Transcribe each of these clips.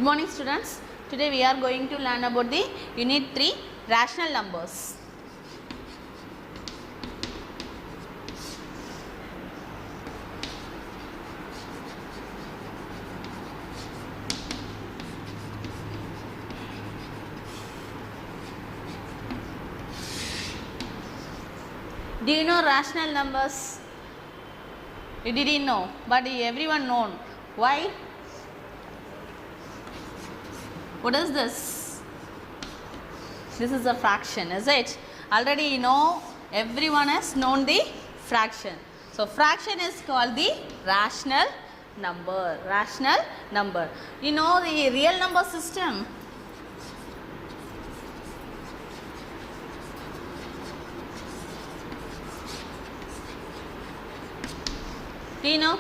morning students. Today we are going to learn about the unit 3 rational numbers. Do you know rational numbers? You didn't know, but everyone known. Why? What is this? This is a fraction, is it? Already you know, everyone has known the fraction. So fraction is called the rational number. Rational number. You know the real number system. Do you know?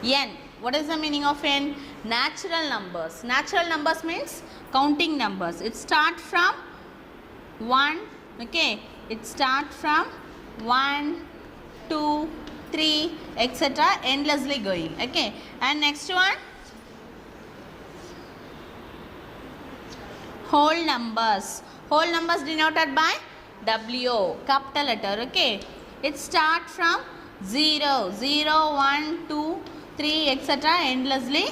N. What is the meaning of N? Natural numbers. Natural numbers means counting numbers. It starts from 1. Okay. It starts from 1, 2, 3, etc. endlessly going. Okay. And next one. Whole numbers. Whole numbers denoted by W. Capital letter. Okay. It starts from 0, 0, 1, 2, 3, etc. endlessly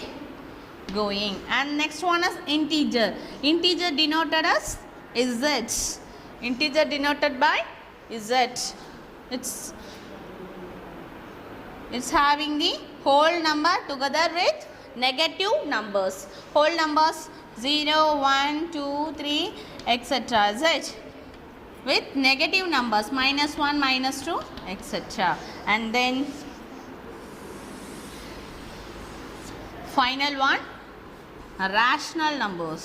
going. And next one is integer. Integer denoted as Z. Integer denoted by Z. It's having the whole number together with negative numbers. Whole numbers 0, 1, 2, 3, etc. Z. With negative numbers -1, -2, etc. And then final one, rational numbers.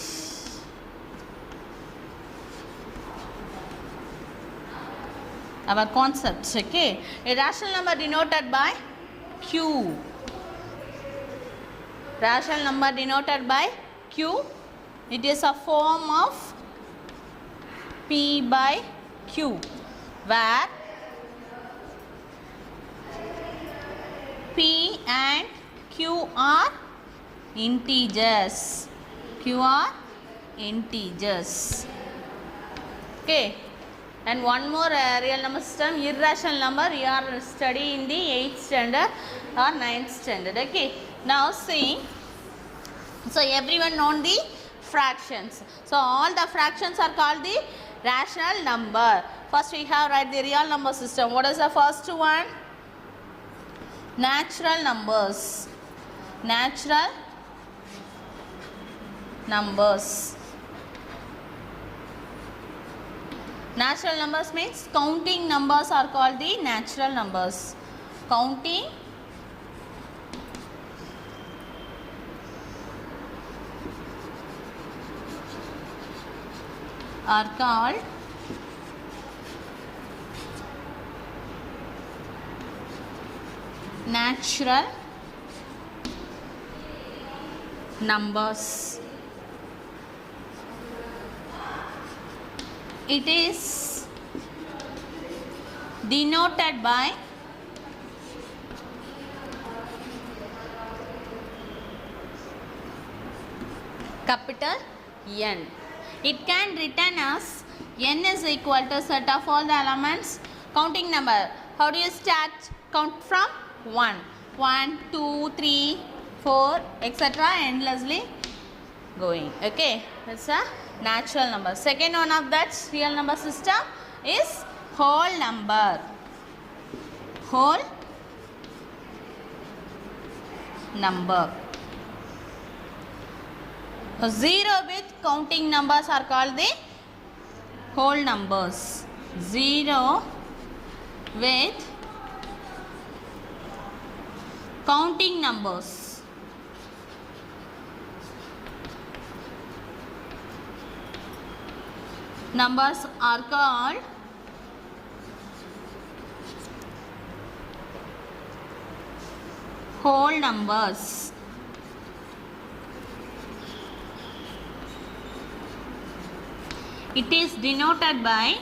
Our concepts, okay. A rational number denoted by Q. Rational number denoted by Q. It is a form of P by Q, where P and Q are integers. Q are integers. Okay. And one more real number system, irrational number. You are studying in the 8th standard or 9th standard. Okay. Now see. So everyone know the fractions. So all the fractions are called the rational number. First we have write the real number system. What is the first one? Natural numbers. Natural numbers. Natural numbers means counting numbers are called the natural numbers. Counting are called natural numbers. It is denoted by capital N. It can written as N is equal to set of all the elements counting number. How do you start? Count from 1. 1, 2, 3, 4, etc. endlessly going. Okay. That's a natural number. Second one of that real number system is whole number. Whole number. So 0 with counting numbers are called the whole numbers. 0 with counting numbers. Numbers are called whole numbers. It is denoted by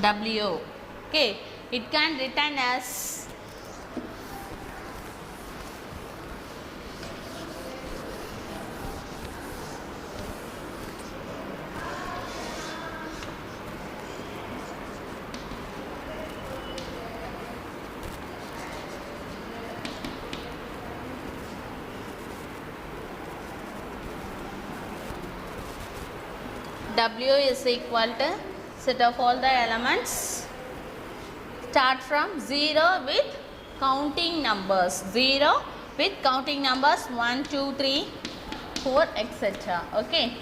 W. Okay, it can written as W is equal to set of all the elements start from 0 with counting numbers, 0 with counting numbers 1, 2, 3, 4 etc. Okay,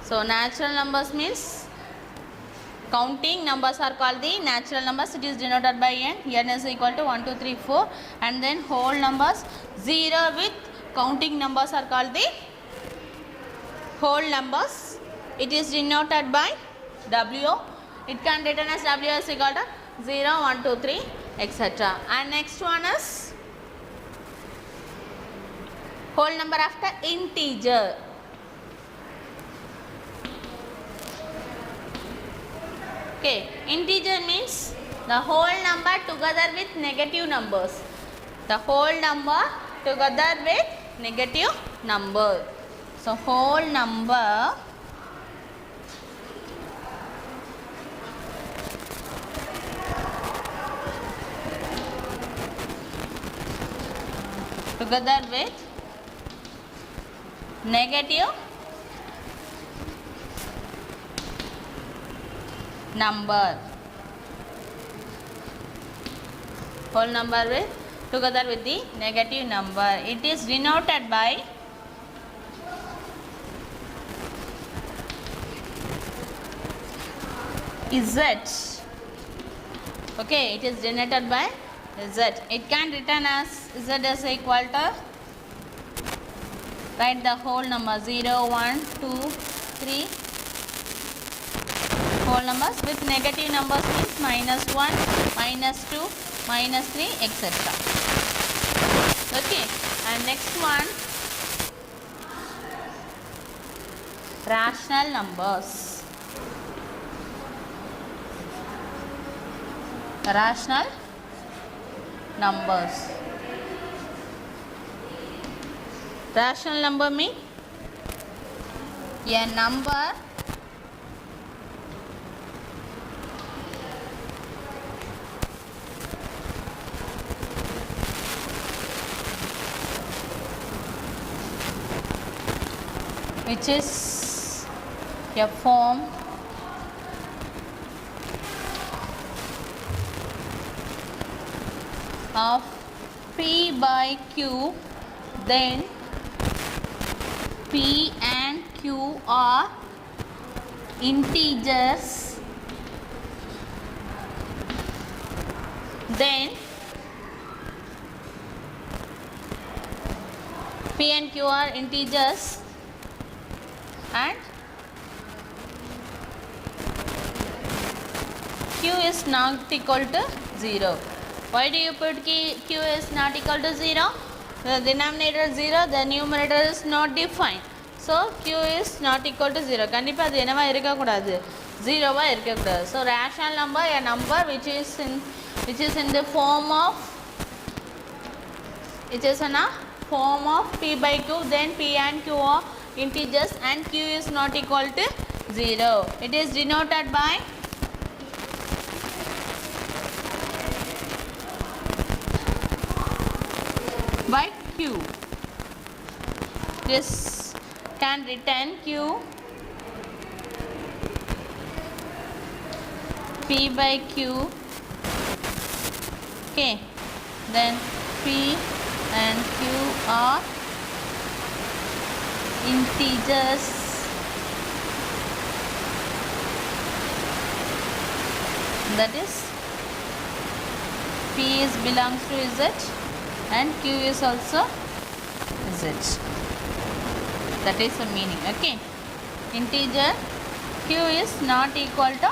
so natural numbers means counting numbers are called the natural numbers. It is denoted by n is equal to 1, 2, 3, 4, and then whole numbers 0 with counting numbers are called the whole numbers. It is denoted by W. It can written as W is equal to 0, 1, 2, 3 etc. And next one is whole number after integer. Okay, integer means the whole number together with negative numbers. The whole number together with negative number. So whole number together with negative number. Whole number with together with the negative number. It is denoted by Z. Okay, it is denoted by Z. It can written as Z is equal to, write the whole number 0, 1, 2, 3 whole numbers with negative numbers means -1, -2, -3 etc. Okay, and next one rational numbers. Rational numbers. Rational number means a number which is a form of P by Q, then P and Q are integers, then P and Q are integers and Q is not equal to 0. Why do you put Q is not equal to 0? The denominator is 0, the numerator is not defined. So Q is not equal to 0. Kandipa adu enava irukka koodadhu, 0 va irukka koodadhu. So rational number, a number which is in the form of, it is in a form of P by Q, then P and Q are integers and Q is not equal to 0. It is denoted by Q. This can written Q P by Q. Okay, then P and Q are integers that is P is belongs to Z and Q is also Z. That is the meaning. Okay, integer Q is not equal to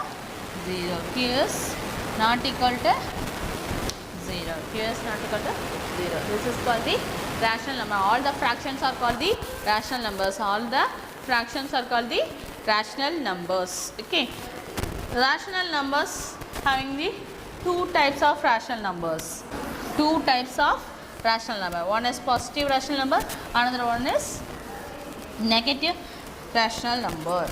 0. Q is not equal to 0. Q is not equal to 0. This is called the rational number. All the fractions are called the rational numbers. All the fractions are called the rational numbers. Okay. Rational numbers having the two types of rational numbers. Two types of rational number. One is positive rational number, another one is negative rational number.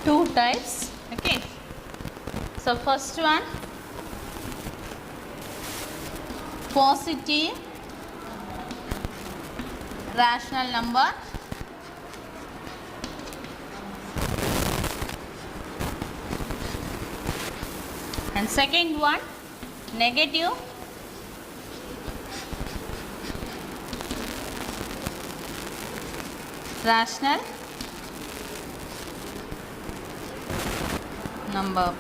Two types. Okay. So first one, positive rational number, and second one, negative rational number.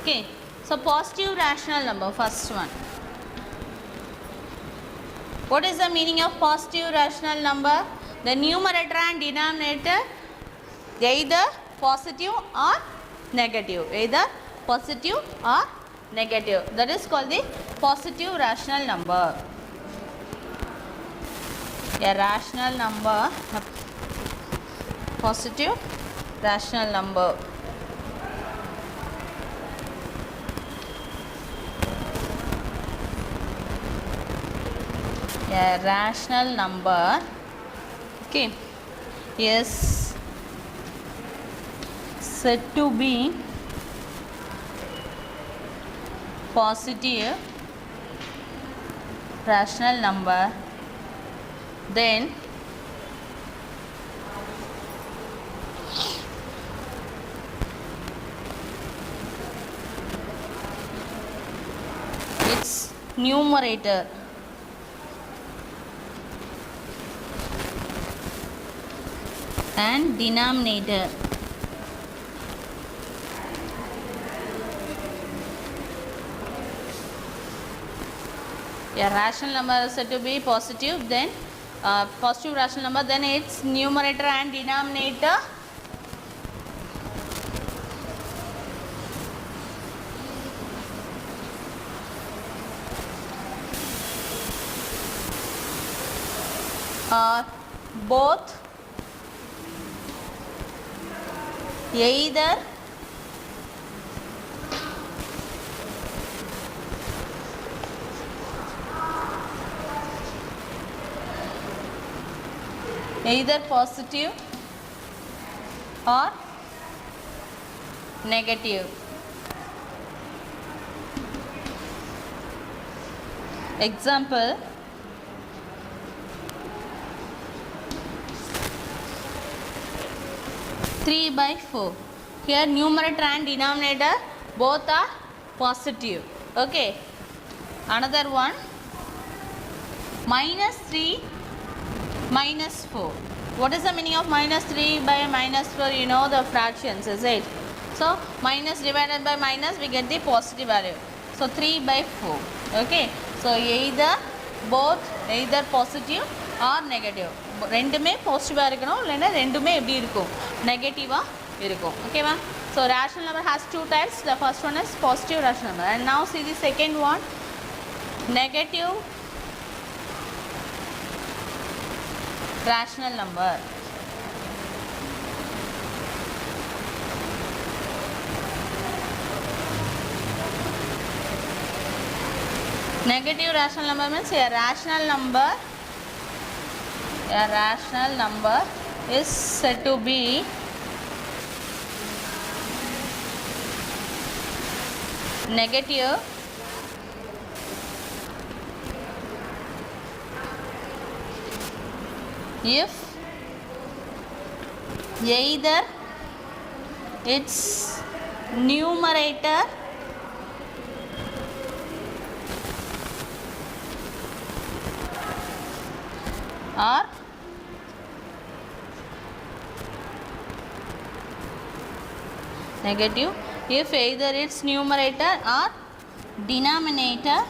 Okay, so positive rational number, first one. What is the meaning of positive rational number? The numerator and denominator either positive or negative. Either positive or negative. That is called the positive rational number. A rational number, positive rational number. A rational number, okay, is said to be positive rational number, then its numerator and denominator a rational number is said to be positive, then positive rational number, then its numerator and denominator are both either positive or negative. Example, three by 4. Here numerator and denominator both are positive. Okay. Another one, minus 3 minus 4. What is the meaning of minus 3 by minus 4? You know the fractions, is it? So minus divided by minus, we get the positive value. So 3 by 4. Okay. So either both, either positive or negative. ரெண்டுமே பாசிட்டிவா இருக்கணும், இல்லைன்னா ரெண்டுமே எப்படி இருக்கும், நெகட்டிவா இருக்கும். ஓகேவா? So rational number has two types. The first one is positive rational number, and now see the second one, negative rational number. Negative rational number means a rational number is said to be negative if either its numerator or negative if either its numerator or denominator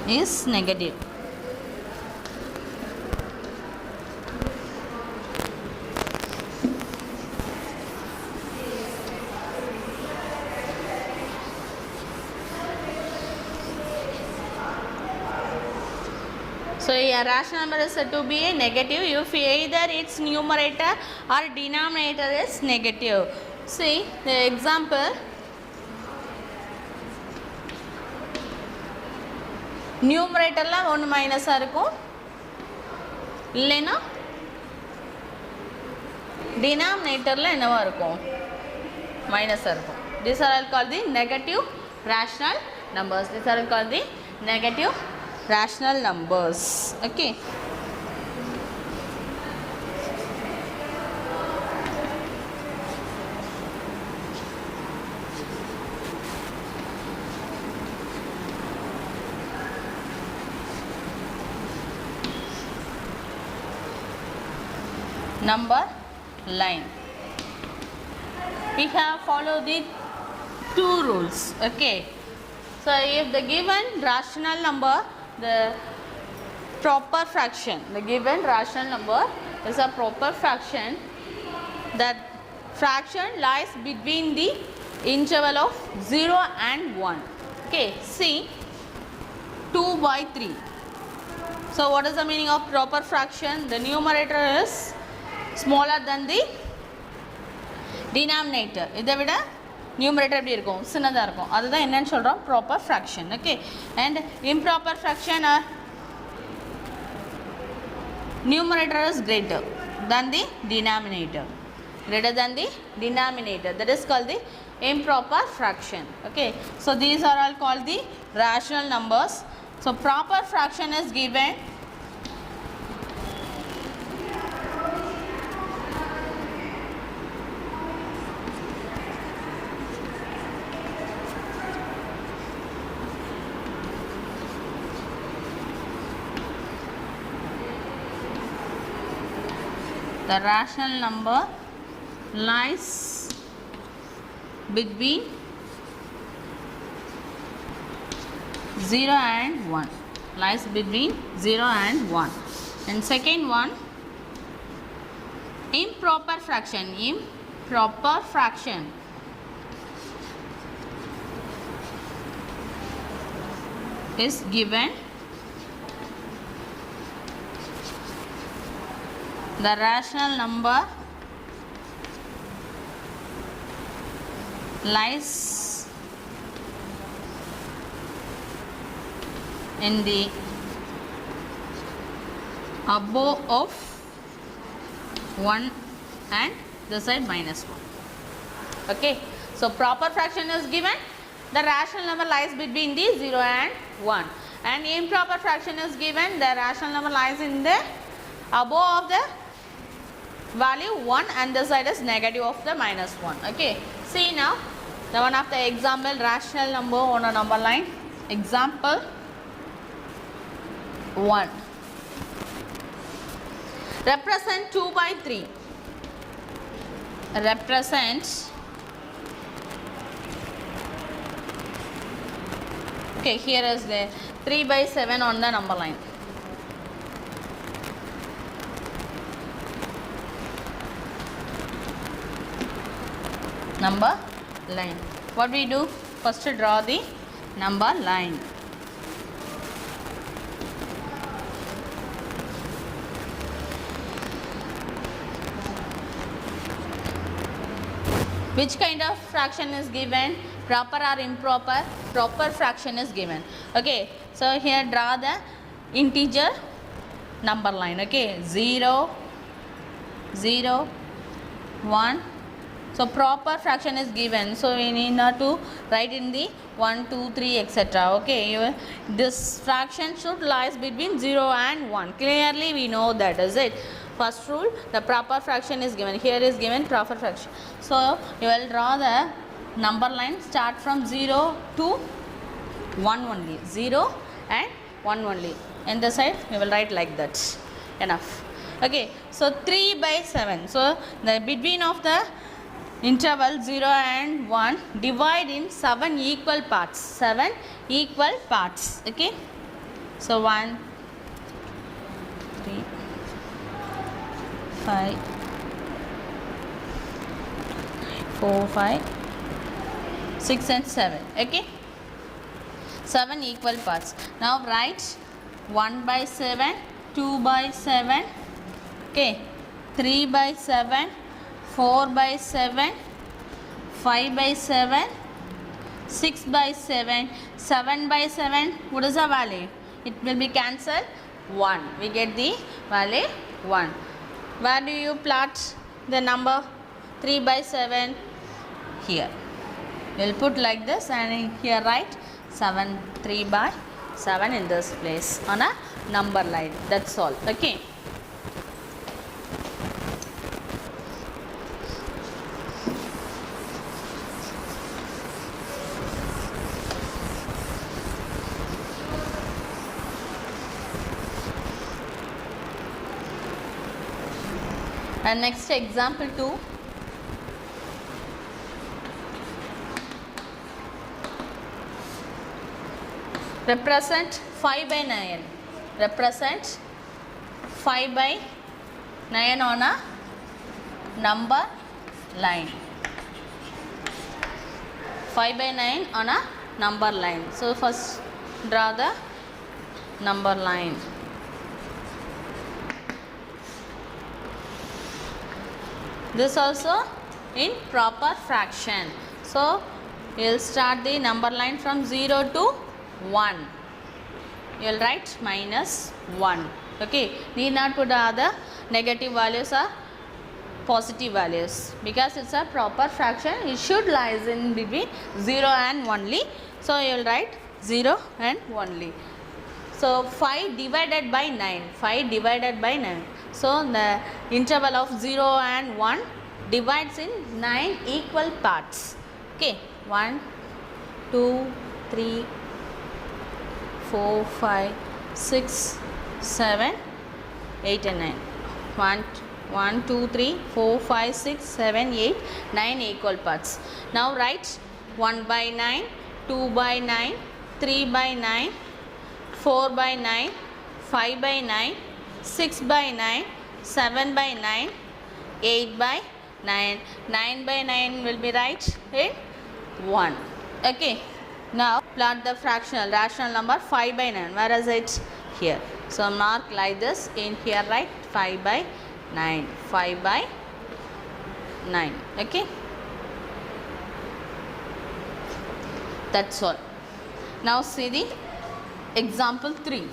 is negative. So a rational number is said to be a negative if either its numerator or denominator is negative. See the example. நியூமரேட்டர்ல ஒன்று மைனஸாக இருக்கும், இல்லைன்னா டினாமினேட்டரில் என்னவா இருக்கும், மைனஸாக இருக்கும். These are all called the negative rational numbers. These are all called the negative rational numbers. Okay. Number line. We have followed the two rules. Okay. So if the given rational number, the proper fraction, the given rational number is a proper fraction, that fraction lies between the interval of 0 and 1. Okay, see 2/3. So what is the meaning of proper fraction? The numerator is smaller than the denominator. இதை விட numerator எப்படி இருக்கும், சின்னதாக இருக்கும். அதுதான் என்னன்னு சொல்கிறோம், proper fraction. Okay, and improper fraction are numerator is greater than the denominator. Greater than the denominator. That is called the improper fraction. Okay, so these are all called the rational numbers. So proper fraction is given the rational number lies between 0 and 1. Lies between 0 and 1. And second one, improper fraction. Improper fraction is given the rational number lies in the above of 1 and this side -1. Okay, so proper fraction is given, the rational number lies between the 0 and 1, and improper fraction is given, the rational number lies in the above of the value 1 and the side is negative of the -1. Okay, see now the one of the example rational number on a number line. Example 1, represent 2/3. Represent, okay, here is the 3/7 on the number line. Number line. What we do? First draw the number line. Which kind of fraction is given? Proper or improper? Proper fraction is given. Okay, so here draw the integer number line. Okay, 0, 0, 1. So proper fraction is given, so we need not to write in the 1, 2, 3 etc. Okay, this fraction should lies between 0 and 1. Clearly we know that, is it? First rule, the proper fraction is given. Here is given proper fraction, so you will draw the number line, start from 0 to 1 only, 0 and 1 only. In the side you will write like that. Enough. Okay, so 3 by 7. So the between of the interval 0 and 1 divide in 7 equal parts. 7 equal parts. Okay, so 1 3 5 4 5 6 and 7. Okay, 7 equal parts. Now write 1 by 7, 2 by 7, okay, 3 by 7, 4 by 7, 5 by 7, 6 by 7, 7 by 7. What is the value? It will be cancelled 1. We get the value 1. Where do you plot the number 3 by 7? Here. We will put like this and here write 7 3 by 7 in this place on a number line. That's all. Okay. And next example 2. Represent 5 by 9. Represent 5 by 9 on a number line. 5 by 9 on a number line. So first draw the number line. This also in proper fraction. So you will start the number line from 0 to 1. You will write minus 1. Okay, need not put the other negative values or positive values because it's a proper fraction. It should lies in between 0 and only. So you will write 0 and only. So 5 divided by 9. 5 divided by 9. So the interval of 0 and 1 divides in 9 equal parts. Okay, 1, 2, 3, 4, 5, 6, 7, 8 and 9. 1, 2, 3, 4, 5, 6, 7, 8, 9 equal parts. Now write 1 by 9, 2 by 9, 3 by 9, 4 by 9, 5 by 9, 6 by 9, 7 by 9, 8 by 9. 9 by 9 will be right in 1. Okay. Now plot the fractional rational number 5 by 9. Where is it? Here. So mark like this. In here write 5 by 9. 5 by 9. Okay. That's all. Now see the example 3.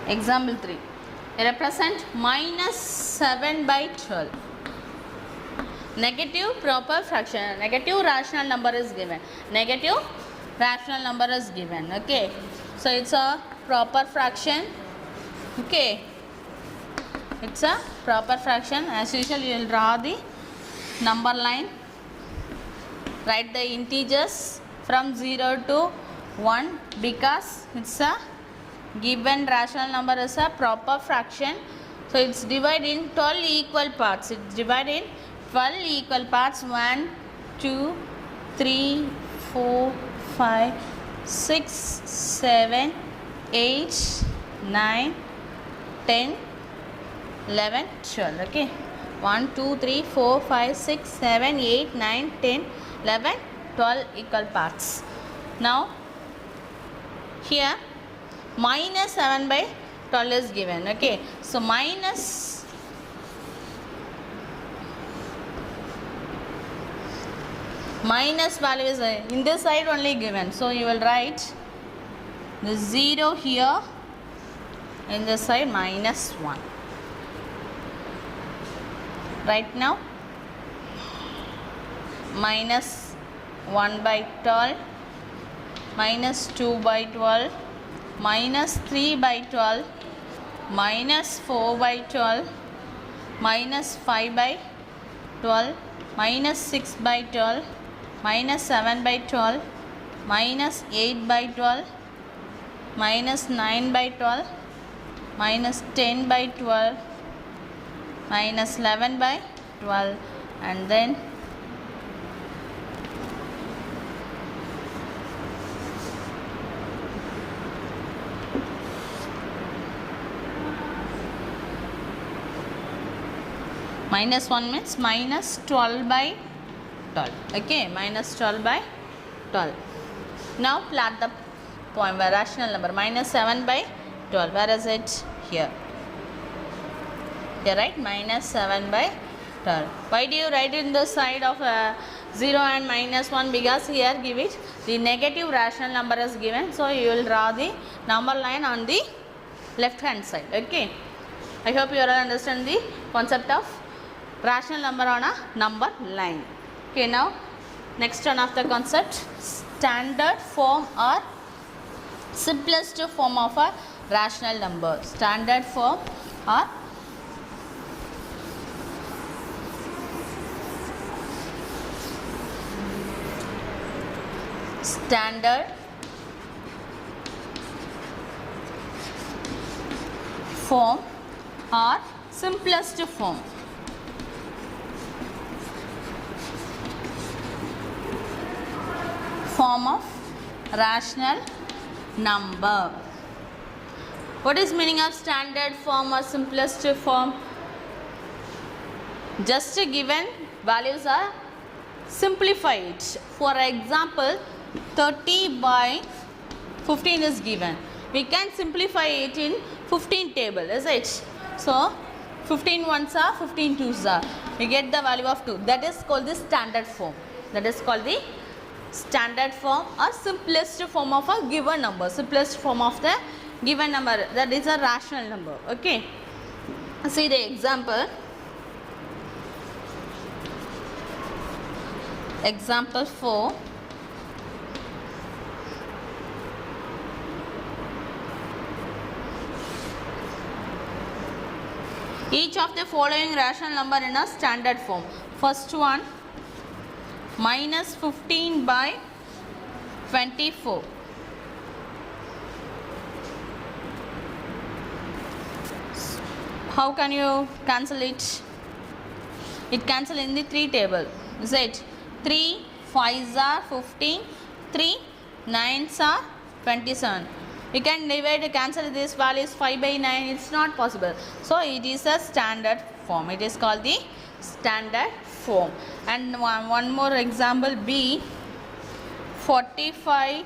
Example 3. Represent minus 7 by 12. Negative proper fraction. Negative rational number is given. Negative rational number is given. Okay. So it's a proper fraction. Okay. It's a proper fraction. As usual, you will draw the number line. Write the integers from 0 to 1 because it's a given rational number is a proper fraction. So it's divided in 12 equal parts. It's divided in 12 equal parts. 1, 2, 3, 4, 5, 6, 7, 8, 9, 10, 11, 12. Okay. 1, 2, 3, 4, 5, 6, 7, 8, 9, 10, 11, 12 equal parts. Now here minus 7 by 12 is given. Okay. So minus value is in this side only given. So you will write the 0 here, in this side minus 1. Right now minus 1 by 12 minus 2 by 12, minus 3 by 12, minus 4 by 12, minus 5 by 12, minus 6 by 12, minus 7 by 12, minus 8 by 12, minus 9 by 12, minus 10 by 12, minus 11 by 12, and then minus 1 means minus 12 by 12. Okay, minus 12 by 12. Now plot the point where rational number minus 7 by 12. Where is it? Here. Here, right? Minus 7 by 12. Why do you write in the side of 0 and minus 1? Because here give it the negative rational number is given. So you will draw the number line on the left hand side. Okay. I hope you all understand the concept of rational number on a number line. Okay, now next one of the concept, standard form or simplest form of a rational number. Standard form or standard form or simplest form. Form of rational number. What is meaning of standard form or simplest form? Just given values are simplified. For example, 30 by 15 is given. We can simplify it in 15 table, is it? So 15 ones are, 15 twos are. We get the value of 2. That is called the standard form. That is called the standard form or simplest form of a given number. Simplest form of the given number, that is a rational number. Okay. See the example. Example 4. Each of the following rational number in a standard form. First one, minus 15 by 24. How can you cancel it? It cancel in the 3 table. Is it? 3 5s are 15, 3 9s are 27. We can divide, cancel this values 5 by 9. It's not possible. So it is a standard form. It is called the standard form. And one more example, B, 45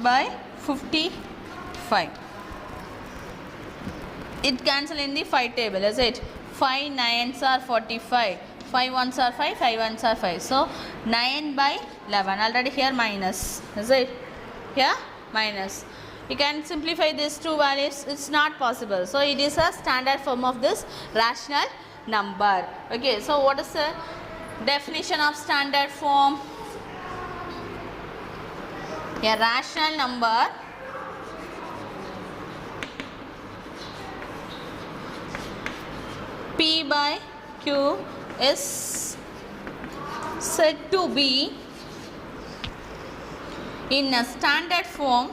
by 55. It cancel in the 5 table, is it? 5 9s are 45. 5 1s are 5, 5 1s are 5. So 9 by 11. Already here minus, is it? Here minus. You can simplify these two values. It's not possible. So it is a standard form of this rational number. Okay. So what is the definition of standard form? A rational number P by Q is said to be in a standard form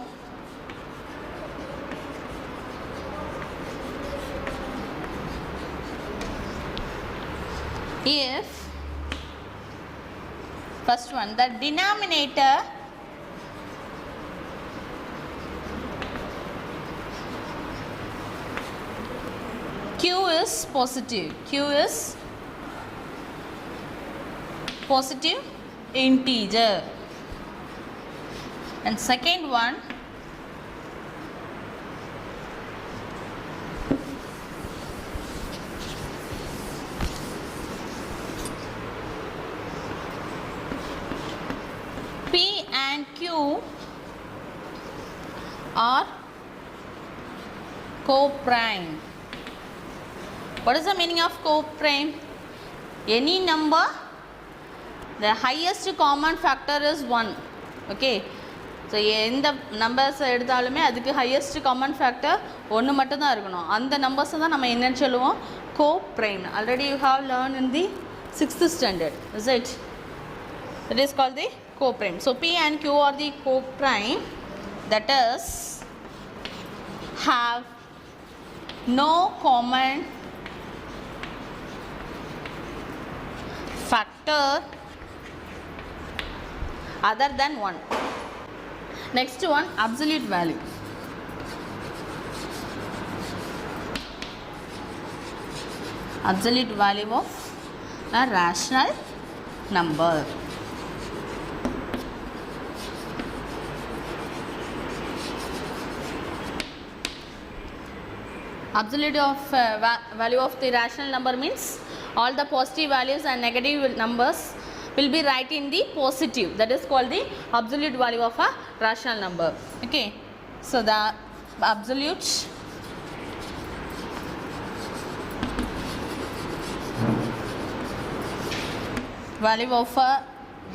if, first one, the denominator Q is positive. Q is positive integer. And second one, P and Q are co-prime. What is the meaning of co-prime? Any number, the highest common factor is 1. Okay. So எந்த numbers எடுத்தாலுமே அதுக்கு highest common factor ஒன்று மட்டும்தான் இருக்கணும். அந்த நம்பர்ஸை தான் நம்ம என்னன்னு சொல்லுவோம், co prime. Already you have learn in the 6th standard, is it? It is called the co-prime. So P and Q are the co-prime, that is have no common factor other than 1. Next one, absolute value. Absolute value of a rational number. Absolute of value of the rational number means all the positive values and negative numbers will be right in the positive. That is called the absolute value of a rational number. Okay, so the absolute value of a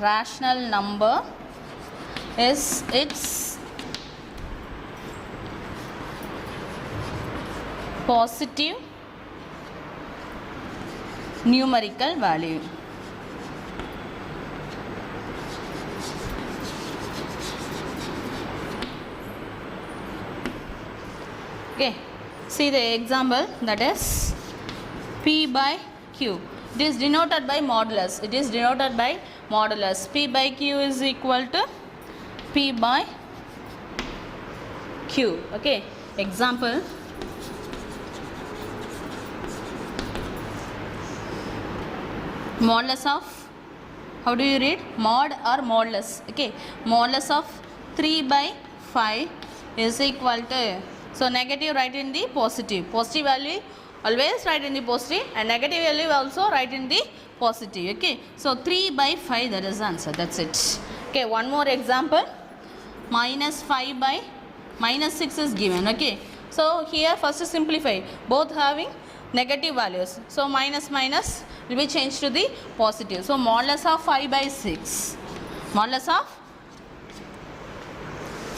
rational number is its positive numerical value. Okay, see the example, that is P by Q. It is denoted by modulus. It is denoted by modulus. P by Q is equal to P by Q. Okay, example, modulus of, how do you read, mod or modulus? Okay, modulus of 3 by 5 is equal to, so negative write in the positive, positive value always write in the positive and negative value also write in the positive. Okay, so 3 by 5, that is the answer, that's it. Okay, one more example, minus 5 by minus 6 is given. Okay, so here first simplify, both having negative values, so minus minus will be changed to the positive. So modulus of 5 by 6, modulus of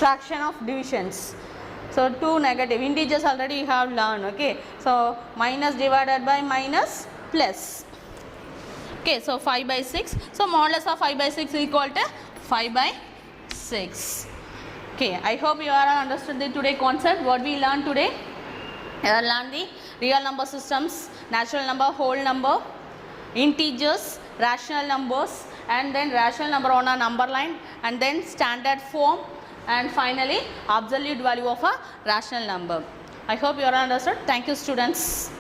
fraction of divisions, so two negative integers already you have learned. Okay, so minus divided by minus plus. Okay, so 5 by 6, so modulus of 5 by 6 is equal to 5 by 6. Okay, I hope you are understood the today concept. What we learned today, we have learned the real number systems, natural number, whole number, integers, rational numbers, and then rational number on a number line, and then standard form, and finally absolute value of a rational number. I hope you are understood. Thank you, students.